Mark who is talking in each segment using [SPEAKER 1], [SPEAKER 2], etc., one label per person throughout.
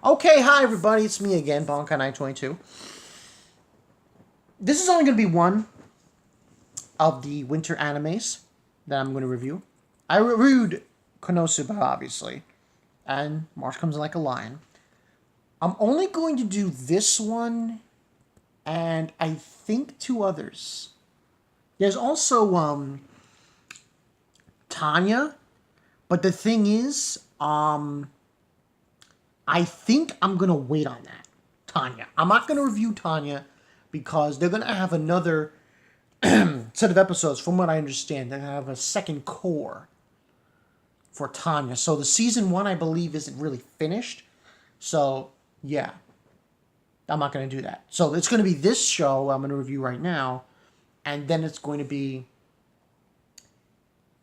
[SPEAKER 1] Okay, hi everybody, it's me again, Bonkai922. This is only going to be one of the winter animes that I'm going to review. I reviewed Konosuba, obviously, and March Comes in Like a Lion. I'm only going to do this one and I think two others. There's also Tanya, but the thing is, I think I'm going to wait on that. Tanya. I'm not going to review Tanya because they're going to have another set of episodes, from what I understand. They're going to have a second core for Tanya. So the season one, I believe, isn't really finished. So, yeah. I'm not going to do that. So it's going to be this show I'm going to review right now. And then it's going to be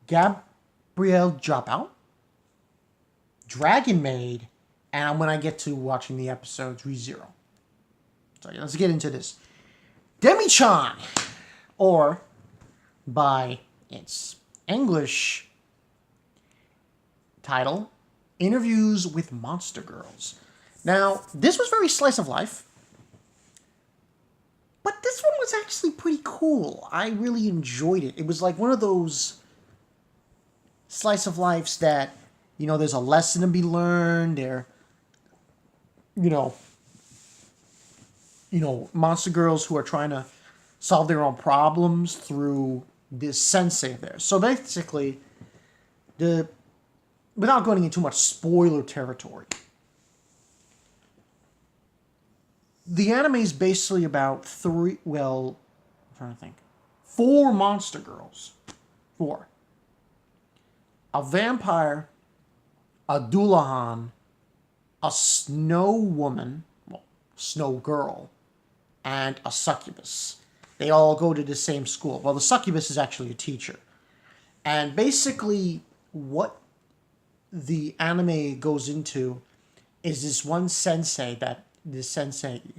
[SPEAKER 1] Gabrielle Dropout, Dragon Maid, and when I get to watching the episodes, ReZero. So yeah, let's get into this. Demi-chan, or by its English title, Interviews with Monster Girls. Now, this was very slice of life, but this one was actually pretty cool. I really enjoyed it. It was like one of those slice of lives that, there's a lesson to be learned. You know, monster girls who are trying to solve their own problems through this sensei there. So basically, without going into too much spoiler territory, the anime is basically about I'm trying to think, four monster girls. Four. A vampire, a Dullahan, a snow woman, snow girl, and a succubus. They all go to the same school. Well, the succubus is actually a teacher. And basically, what the anime goes into is this one sensei,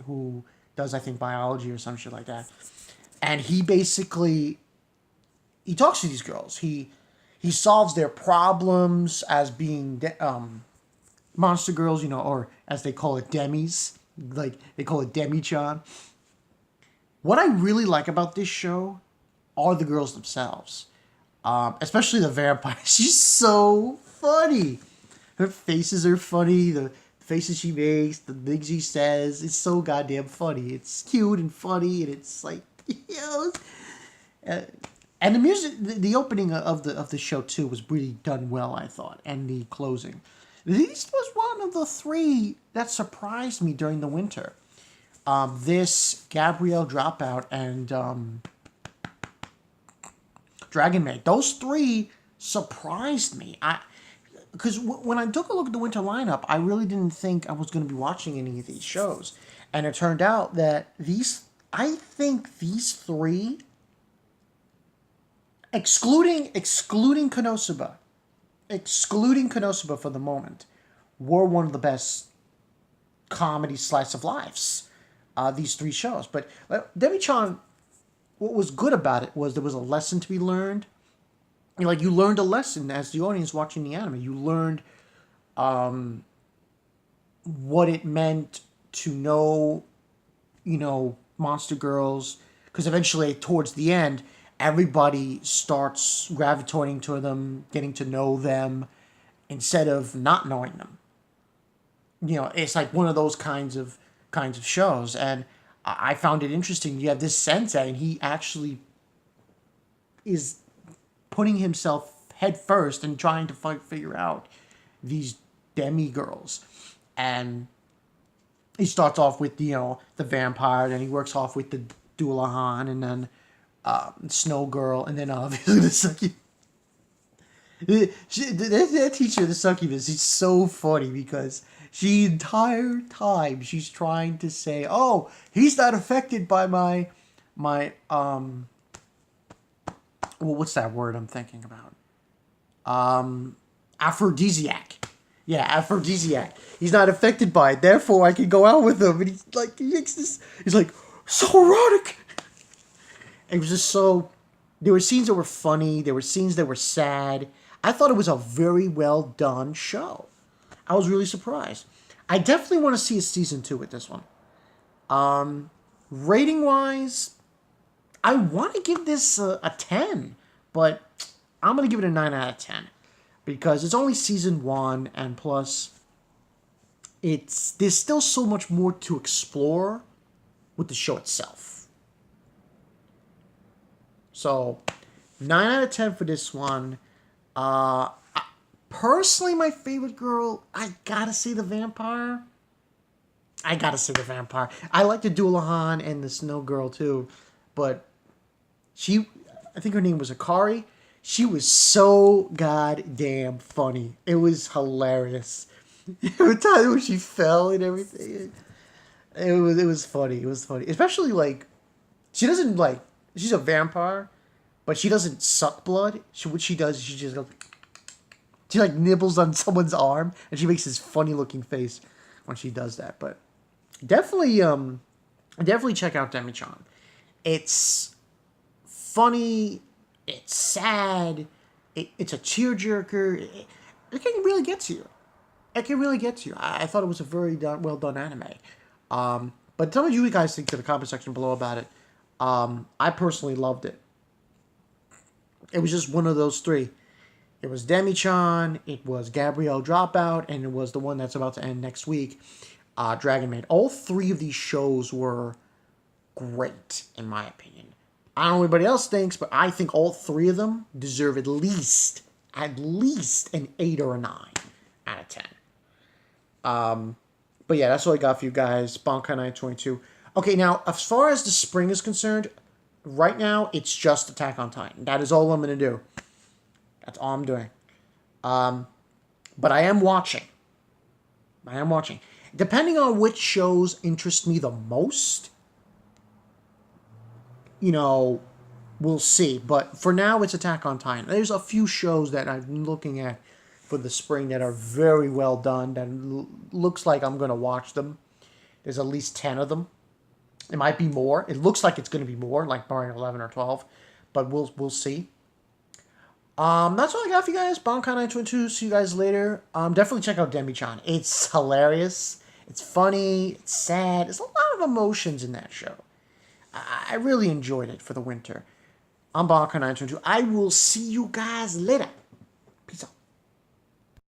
[SPEAKER 1] who does, I think, biology or some shit like that. And he talks to these girls. He solves their problems as being monster girls, or as they call it, demis. Like, they call it Demi-chan. What I really like about this show are the girls themselves. Especially the vampire. She's so funny. Her faces are funny. The faces she makes, the things she says. It's so goddamn funny. It's cute and funny, and it's like, and the music, the opening of the show too was really done well, I thought, and the closing. This was one of the three that surprised me during the winter. This Gabrielle Dropout and Dragon Maid. Those three surprised me. Because when I took a look at the winter lineup, I really didn't think I was going to be watching any of these shows, and it turned out that I think these three, excluding Konosuba for the moment, were one of the best comedy slice of lives. These three shows, but Demi-chan, what was good about it was there was a lesson to be learned. You learned a lesson as the audience watching the anime. You learned what it meant to know, monster girls, because eventually, towards the end, everybody starts gravitating to them, getting to know them, instead of not knowing them. It's like one of those kinds of shows, and I found it interesting. You have this sensei, and he actually is putting himself head first and trying to figure out these demi girls. And he starts off with the vampire, then he works off with the Dullahan, and then Snow Girl, and then obviously the succubus. That teacher, the succubus, is so funny because the entire time she's trying to say, "Oh, he's not affected by my what's that word I'm thinking about? Aphrodisiac. Yeah, aphrodisiac. He's not affected by it, therefore I can go out with him." And he's like, so erotic. It was just so. There were scenes that were funny. There were scenes that were sad. I thought it was a very well done show. I was really surprised. I definitely want to see a season 2 with this one. Rating wise, I want to give this a 10, but I'm going to give it a 9 out of 10 because it's only season 1, and plus there's still so much more to explore with the show itself. So 9 out of 10 for this one. Personally, my favorite girl, I gotta say the vampire. I gotta say the vampire. I like the Dullahan and the Snow Girl too, but I think her name was Akari. She was so goddamn funny. It was hilarious. Every time when she fell and everything, it was funny. It was funny, especially like she doesn't like she's a vampire, but she doesn't suck blood. What she does is she just goes. She like nibbles on someone's arm, and she makes this funny looking face when she does that. But definitely check out Demi-chan. It's funny. It's sad. It's a tearjerker. It can really get to you. It can really get to you. I thought it was a very well done anime. But tell me what you guys think in the comment section below about it. I personally loved it. It was just one of those three. It was Demi-chan, it was Gabrielle Dropout, and it was the one that's about to end next week, Dragon Maid. All three of these shows were great, in my opinion. I don't know what anybody else thinks, but I think all three of them deserve at least an 8 or a 9 out of 10. But yeah, that's all I got for you guys. Bankai 922. Okay, now, as far as the spring is concerned, right now, it's just Attack on Titan. That is all I'm going to do. That's all I'm doing. But I am watching. Depending on which shows interest me the most, we'll see. But for now, it's Attack on Titan. There's a few shows that I'm looking at for the spring that are very well done. That looks like I'm going to watch them. There's at least 10 of them. It might be more. It looks like it's going to be more, like barring 11 or 12. But we'll see. That's all I got for you guys. Bankai 922. See you guys later. Definitely check out Demi-chan. It's hilarious. It's funny. It's sad. There's a lot of emotions in that show. I really enjoyed it for the winter. I'm Bankai 922. I will see you guys later.